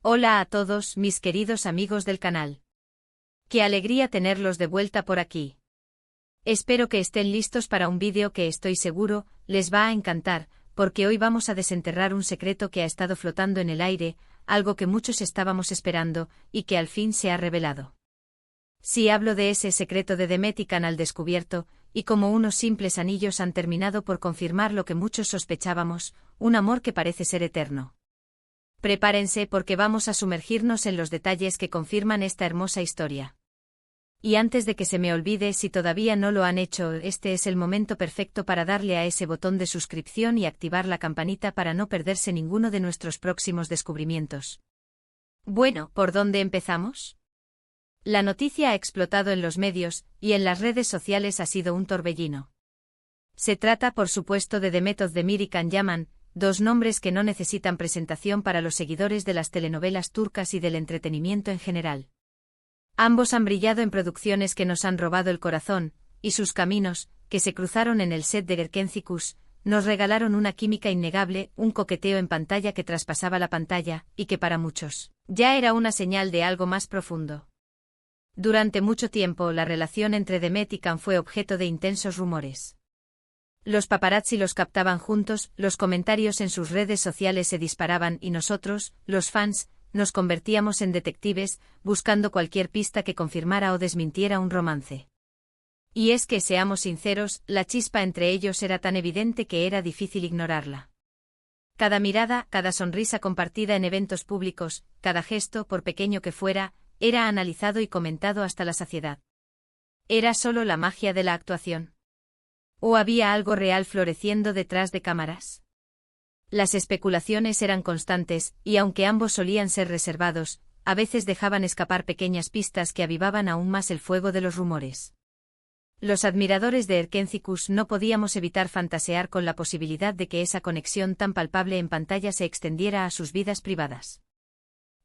Hola a todos, mis queridos amigos del canal. Qué alegría tenerlos de vuelta por aquí. Espero que estén listos para un vídeo que estoy seguro les va a encantar, porque hoy vamos a desenterrar un secreto que ha estado flotando en el aire, algo que muchos estábamos esperando, y que al fin se ha revelado. Sí, hablo de ese secreto de Demetican al descubierto, y como unos simples anillos han terminado por confirmar lo que muchos sospechábamos, un amor que parece ser eterno. Prepárense porque vamos a sumergirnos en los detalles que confirman esta hermosa historia. Y antes de que se me olvide, si todavía no lo han hecho, este es el momento perfecto para darle a ese botón de suscripción y activar la campanita para no perderse ninguno de nuestros próximos descubrimientos. Bueno, ¿por dónde empezamos? La noticia ha explotado en los medios, y en las redes sociales ha sido un torbellino. Se trata, por supuesto, de Demet Özdemir y Can Yaman, dos nombres que no necesitan presentación para los seguidores de las telenovelas turcas y del entretenimiento en general. Ambos han brillado en producciones que nos han robado el corazón, y sus caminos, que se cruzaron en el set de Erkencikus, nos regalaron una química innegable, un coqueteo en pantalla que traspasaba la pantalla, y que para muchos, ya era una señal de algo más profundo. Durante mucho tiempo la relación entre Demet y Can fue objeto de intensos rumores. Los paparazzi los captaban juntos, los comentarios en sus redes sociales se disparaban y nosotros, los fans, nos convertíamos en detectives, buscando cualquier pista que confirmara o desmintiera un romance. Y es que, seamos sinceros, la chispa entre ellos era tan evidente que era difícil ignorarla. Cada mirada, cada sonrisa compartida en eventos públicos, cada gesto, por pequeño que fuera, era analizado y comentado hasta la saciedad. ¿Era solo la magia de la actuación? ¿O había algo real floreciendo detrás de cámaras? Las especulaciones eran constantes, y aunque ambos solían ser reservados, a veces dejaban escapar pequeñas pistas que avivaban aún más el fuego de los rumores. Los admiradores de Erkencikus no podíamos evitar fantasear con la posibilidad de que esa conexión tan palpable en pantalla se extendiera a sus vidas privadas.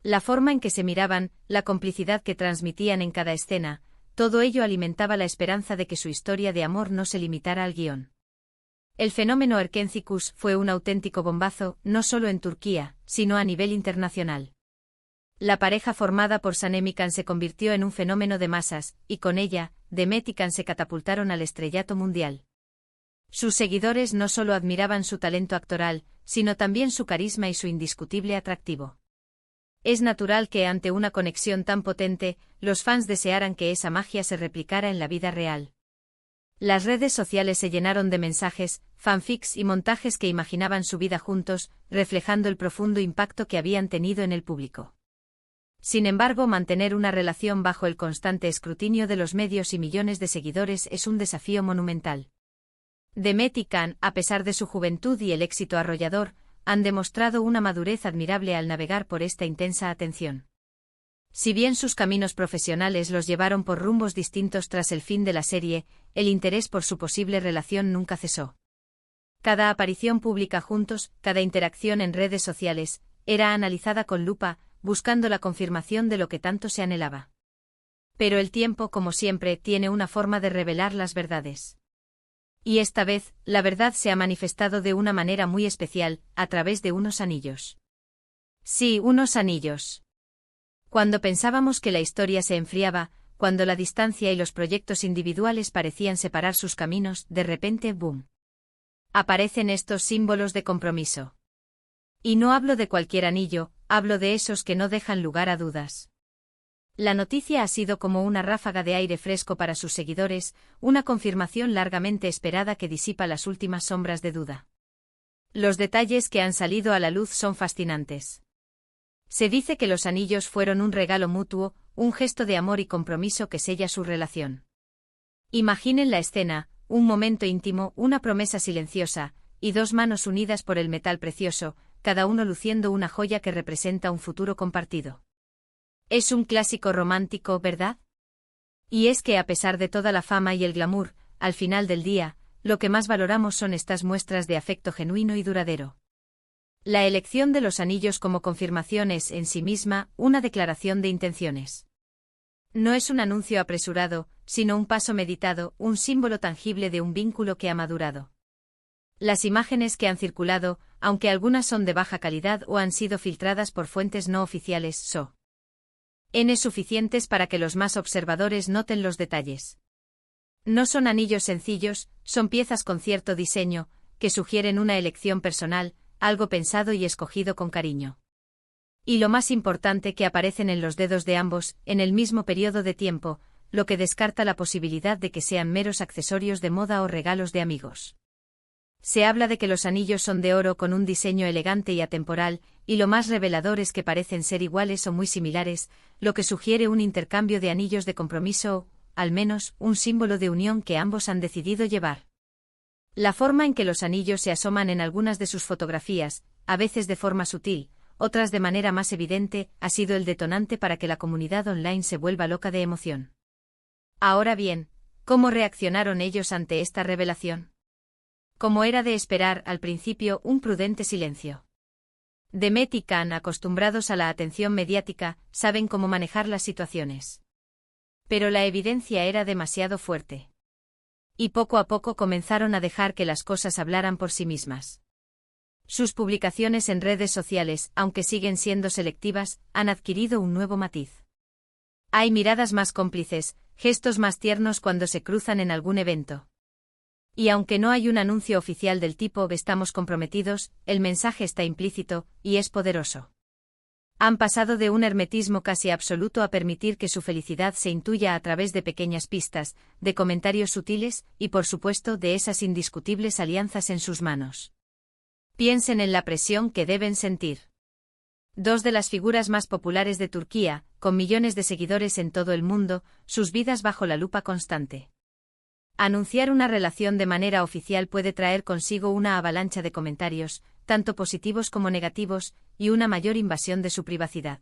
La forma en que se miraban, la complicidad que transmitían en cada escena, todo ello alimentaba la esperanza de que su historia de amor no se limitara al guión. El fenómeno Erkencikus fue un auténtico bombazo, no solo en Turquía, sino a nivel internacional. La pareja formada por Sanem y Can se convirtió en un fenómeno de masas, y con ella, Demet y Can se catapultaron al estrellato mundial. Sus seguidores no solo admiraban su talento actoral, sino también su carisma y su indiscutible atractivo. Es natural que ante una conexión tan potente, los fans desearan que esa magia se replicara en la vida real. Las redes sociales se llenaron de mensajes, fanfics y montajes que imaginaban su vida juntos, reflejando el profundo impacto que habían tenido en el público. Sin embargo, mantener una relación bajo el constante escrutinio de los medios y millones de seguidores es un desafío monumental. Demet y Can, a pesar de su juventud y el éxito arrollador, han demostrado una madurez admirable al navegar por esta intensa atención. Si bien sus caminos profesionales los llevaron por rumbos distintos tras el fin de la serie, el interés por su posible relación nunca cesó. Cada aparición pública juntos, cada interacción en redes sociales, era analizada con lupa, buscando la confirmación de lo que tanto se anhelaba. Pero el tiempo, como siempre, tiene una forma de revelar las verdades. Y esta vez, la verdad se ha manifestado de una manera muy especial, a través de unos anillos. Sí, unos anillos. Cuando pensábamos que la historia se enfriaba, cuando la distancia y los proyectos individuales parecían separar sus caminos, de repente, ¡boom!, aparecen estos símbolos de compromiso. Y no hablo de cualquier anillo, hablo de esos que no dejan lugar a dudas. La noticia ha sido como una ráfaga de aire fresco para sus seguidores, una confirmación largamente esperada que disipa las últimas sombras de duda. Los detalles que han salido a la luz son fascinantes. Se dice que los anillos fueron un regalo mutuo, un gesto de amor y compromiso que sella su relación. Imaginen la escena, un momento íntimo, una promesa silenciosa, y dos manos unidas por el metal precioso, cada uno luciendo una joya que representa un futuro compartido. Es un clásico romántico, ¿verdad? Y es que a pesar de toda la fama y el glamour, al final del día, lo que más valoramos son estas muestras de afecto genuino y duradero. La elección de los anillos como confirmación es en sí misma una declaración de intenciones. No es un anuncio apresurado, sino un paso meditado, un símbolo tangible de un vínculo que ha madurado. Las imágenes que han circulado, aunque algunas son de baja calidad o han sido filtradas por fuentes no oficiales, son suficientes para que los más observadores noten los detalles. No son anillos sencillos, son piezas con cierto diseño, que sugieren una elección personal, algo pensado y escogido con cariño. Y lo más importante, que aparecen en los dedos de ambos, en el mismo periodo de tiempo, lo que descarta la posibilidad de que sean meros accesorios de moda o regalos de amigos. Se habla de que los anillos son de oro con un diseño elegante y atemporal, y lo más revelador es que parecen ser iguales o muy similares, lo que sugiere un intercambio de anillos de compromiso o, al menos, un símbolo de unión que ambos han decidido llevar. La forma en que los anillos se asoman en algunas de sus fotografías, a veces de forma sutil, otras de manera más evidente, ha sido el detonante para que la comunidad online se vuelva loca de emoción. Ahora bien, ¿cómo reaccionaron ellos ante esta revelación? Como era de esperar, al principio, un prudente silencio. Demet y Can, acostumbrados a la atención mediática, saben cómo manejar las situaciones. Pero la evidencia era demasiado fuerte. Y poco a poco comenzaron a dejar que las cosas hablaran por sí mismas. Sus publicaciones en redes sociales, aunque siguen siendo selectivas, han adquirido un nuevo matiz. Hay miradas más cómplices, gestos más tiernos cuando se cruzan en algún evento. Y aunque no hay un anuncio oficial del tipo "estamos comprometidos", el mensaje está implícito, y es poderoso. Han pasado de un hermetismo casi absoluto a permitir que su felicidad se intuya a través de pequeñas pistas, de comentarios sutiles, y por supuesto de esas indiscutibles alianzas en sus manos. Piensen en la presión que deben sentir. Dos de las figuras más populares de Turquía, con millones de seguidores en todo el mundo, sus vidas bajo la lupa constante. Anunciar una relación de manera oficial puede traer consigo una avalancha de comentarios, tanto positivos como negativos, y una mayor invasión de su privacidad.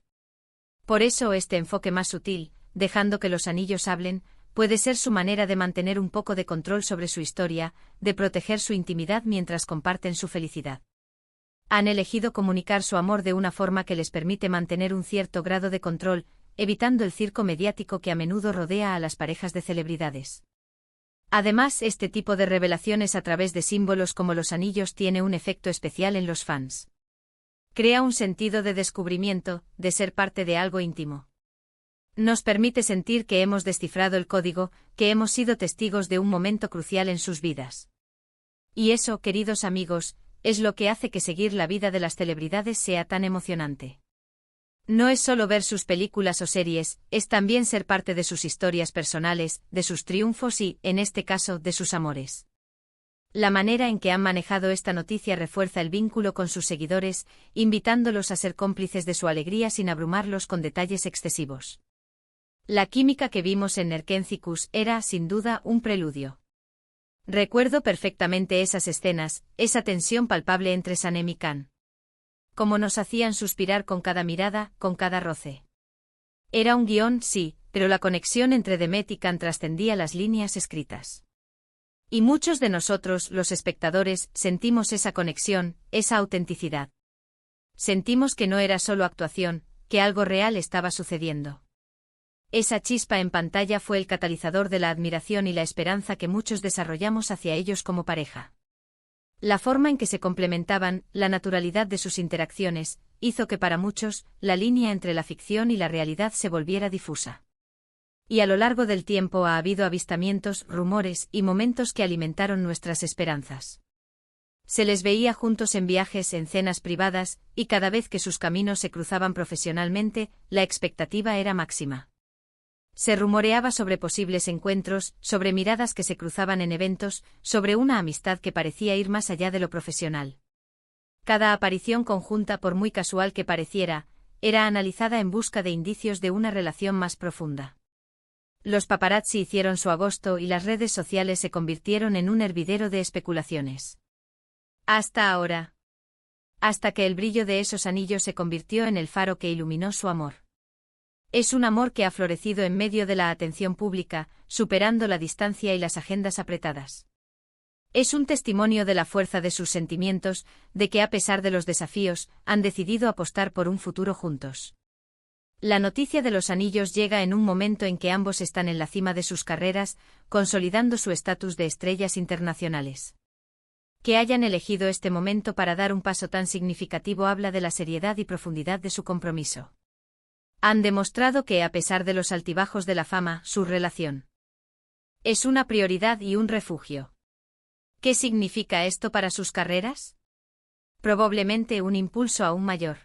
Por eso este enfoque más sutil, dejando que los anillos hablen, puede ser su manera de mantener un poco de control sobre su historia, de proteger su intimidad mientras comparten su felicidad. Han elegido comunicar su amor de una forma que les permite mantener un cierto grado de control, evitando el circo mediático que a menudo rodea a las parejas de celebridades. Además, este tipo de revelaciones a través de símbolos como los anillos tiene un efecto especial en los fans. Crea un sentido de descubrimiento, de ser parte de algo íntimo. Nos permite sentir que hemos descifrado el código, que hemos sido testigos de un momento crucial en sus vidas. Y eso, queridos amigos, es lo que hace que seguir la vida de las celebridades sea tan emocionante. No es solo ver sus películas o series, es también ser parte de sus historias personales, de sus triunfos y, en este caso, de sus amores. La manera en que han manejado esta noticia refuerza el vínculo con sus seguidores, invitándolos a ser cómplices de su alegría sin abrumarlos con detalles excesivos. La química que vimos en Nerkenzikus era, sin duda, un preludio. Recuerdo perfectamente esas escenas, esa tensión palpable entre Sanem y Can. Cómo nos hacían suspirar con cada mirada, con cada roce. Era un guión, sí, pero la conexión entre Demet y Can trascendía las líneas escritas. Y muchos de nosotros, los espectadores, sentimos esa conexión, esa autenticidad. Sentimos que no era solo actuación, que algo real estaba sucediendo. Esa chispa en pantalla fue el catalizador de la admiración y la esperanza que muchos desarrollamos hacia ellos como pareja. La forma en que se complementaban, la naturalidad de sus interacciones, hizo que para muchos, la línea entre la ficción y la realidad se volviera difusa. Y a lo largo del tiempo ha habido avistamientos, rumores y momentos que alimentaron nuestras esperanzas. Se les veía juntos en viajes, en cenas privadas, y cada vez que sus caminos se cruzaban profesionalmente, la expectativa era máxima. Se rumoreaba sobre posibles encuentros, sobre miradas que se cruzaban en eventos, sobre una amistad que parecía ir más allá de lo profesional. Cada aparición conjunta, por muy casual que pareciera, era analizada en busca de indicios de una relación más profunda. Los paparazzi hicieron su agosto y las redes sociales se convirtieron en un hervidero de especulaciones. Hasta ahora. Hasta que el brillo de esos anillos se convirtió en el faro que iluminó su amor. Es un amor que ha florecido en medio de la atención pública, superando la distancia y las agendas apretadas. Es un testimonio de la fuerza de sus sentimientos, de que a pesar de los desafíos, han decidido apostar por un futuro juntos. La noticia de los anillos llega en un momento en que ambos están en la cima de sus carreras, consolidando su estatus de estrellas internacionales. Que hayan elegido este momento para dar un paso tan significativo habla de la seriedad y profundidad de su compromiso. Han demostrado que, a pesar de los altibajos de la fama, su relación es una prioridad y un refugio. ¿Qué significa esto para sus carreras? Probablemente un impulso aún mayor.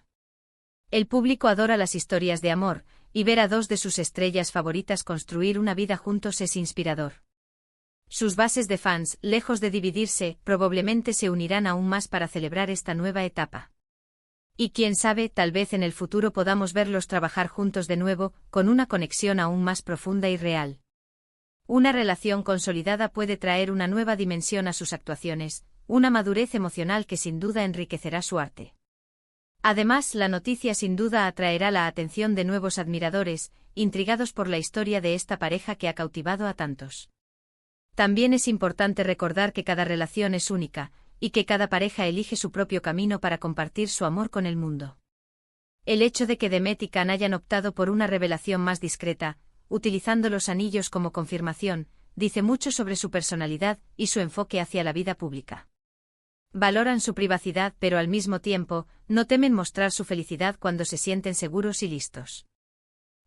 El público adora las historias de amor, y ver a dos de sus estrellas favoritas construir una vida juntos es inspirador. Sus bases de fans, lejos de dividirse, probablemente se unirán aún más para celebrar esta nueva etapa. Y quién sabe, tal vez en el futuro podamos verlos trabajar juntos de nuevo, con una conexión aún más profunda y real. Una relación consolidada puede traer una nueva dimensión a sus actuaciones, una madurez emocional que sin duda enriquecerá su arte. Además, la noticia sin duda atraerá la atención de nuevos admiradores, intrigados por la historia de esta pareja que ha cautivado a tantos. También es importante recordar que cada relación es única, y que cada pareja elige su propio camino para compartir su amor con el mundo. El hecho de que Demet y Can hayan optado por una revelación más discreta, utilizando los anillos como confirmación, dice mucho sobre su personalidad y su enfoque hacia la vida pública. Valoran su privacidad, pero al mismo tiempo, no temen mostrar su felicidad cuando se sienten seguros y listos.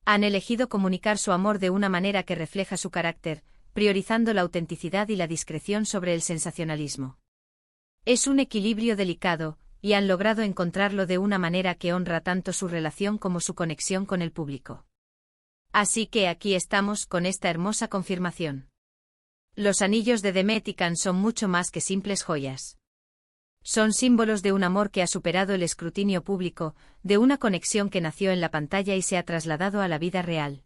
Han elegido comunicar su amor de una manera que refleja su carácter, priorizando la autenticidad y la discreción sobre el sensacionalismo. Es un equilibrio delicado, y han logrado encontrarlo de una manera que honra tanto su relación como su conexión con el público. Así que aquí estamos con esta hermosa confirmación. Los anillos de Demet y Can son mucho más que simples joyas. Son símbolos de un amor que ha superado el escrutinio público, de una conexión que nació en la pantalla y se ha trasladado a la vida real.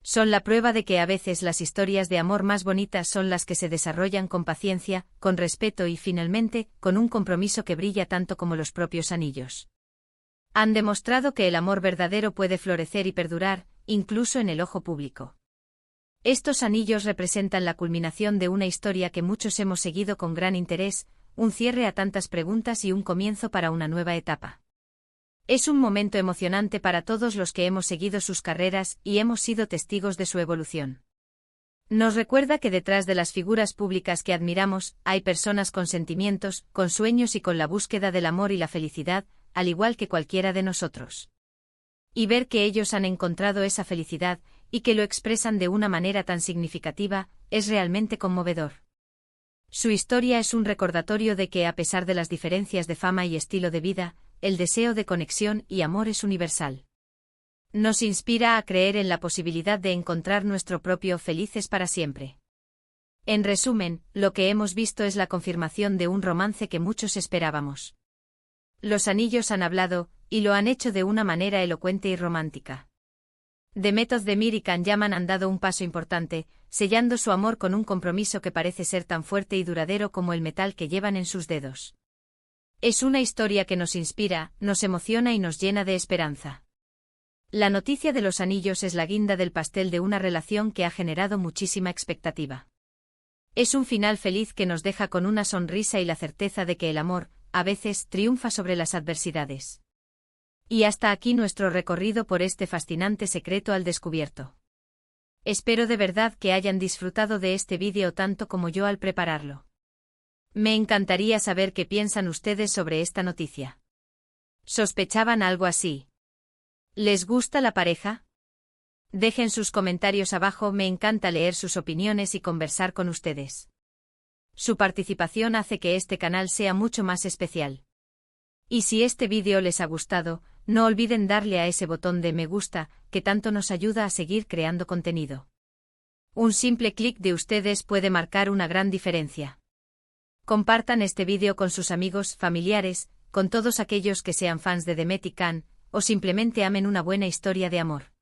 Son la prueba de que a veces las historias de amor más bonitas son las que se desarrollan con paciencia, con respeto y, finalmente, con un compromiso que brilla tanto como los propios anillos. Han demostrado que el amor verdadero puede florecer y perdurar, incluso en el ojo público. Estos anillos representan la culminación de una historia que muchos hemos seguido con gran interés, un cierre a tantas preguntas y un comienzo para una nueva etapa. Es un momento emocionante para todos los que hemos seguido sus carreras y hemos sido testigos de su evolución. Nos recuerda que detrás de las figuras públicas que admiramos, hay personas con sentimientos, con sueños y con la búsqueda del amor y la felicidad, al igual que cualquiera de nosotros. Y ver que ellos han encontrado esa felicidad, y que lo expresan de una manera tan significativa, es realmente conmovedor. Su historia es un recordatorio de que, a pesar de las diferencias de fama y estilo de vida, el deseo de conexión y amor es universal. Nos inspira a creer en la posibilidad de encontrar nuestro propio felices para siempre. En resumen, lo que hemos visto es la confirmación de un romance que muchos esperábamos. Los anillos han hablado, y lo han hecho de una manera elocuente y romántica. Demet Özdemir y Can Yaman han dado un paso importante, sellando su amor con un compromiso que parece ser tan fuerte y duradero como el metal que llevan en sus dedos. Es una historia que nos inspira, nos emociona y nos llena de esperanza. La noticia de los anillos es la guinda del pastel de una relación que ha generado muchísima expectativa. Es un final feliz que nos deja con una sonrisa y la certeza de que el amor, a veces, triunfa sobre las adversidades. Y hasta aquí nuestro recorrido por este fascinante secreto al descubierto. Espero de verdad que hayan disfrutado de este vídeo tanto como yo al prepararlo. Me encantaría saber qué piensan ustedes sobre esta noticia. ¿Sospechaban algo así? ¿Les gusta la pareja? Dejen sus comentarios abajo, me encanta leer sus opiniones y conversar con ustedes. Su participación hace que este canal sea mucho más especial. Y si este vídeo les ha gustado, no olviden darle a ese botón de me gusta, que tanto nos ayuda a seguir creando contenido. Un simple clic de ustedes puede marcar una gran diferencia. Compartan este vídeo con sus amigos, familiares, con todos aquellos que sean fans de Demet y Can, o simplemente amen una buena historia de amor.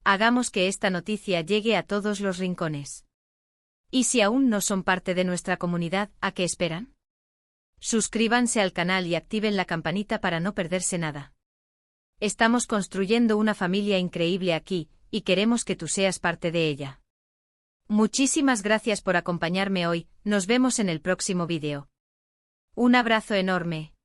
Hagamos que esta noticia llegue a todos los rincones. Y si aún no son parte de nuestra comunidad, ¿a qué esperan? Suscríbanse al canal y activen la campanita para no perderse nada. Estamos construyendo una familia increíble aquí, y queremos que tú seas parte de ella. Muchísimas gracias por acompañarme hoy, nos vemos en el próximo vídeo. Un abrazo enorme.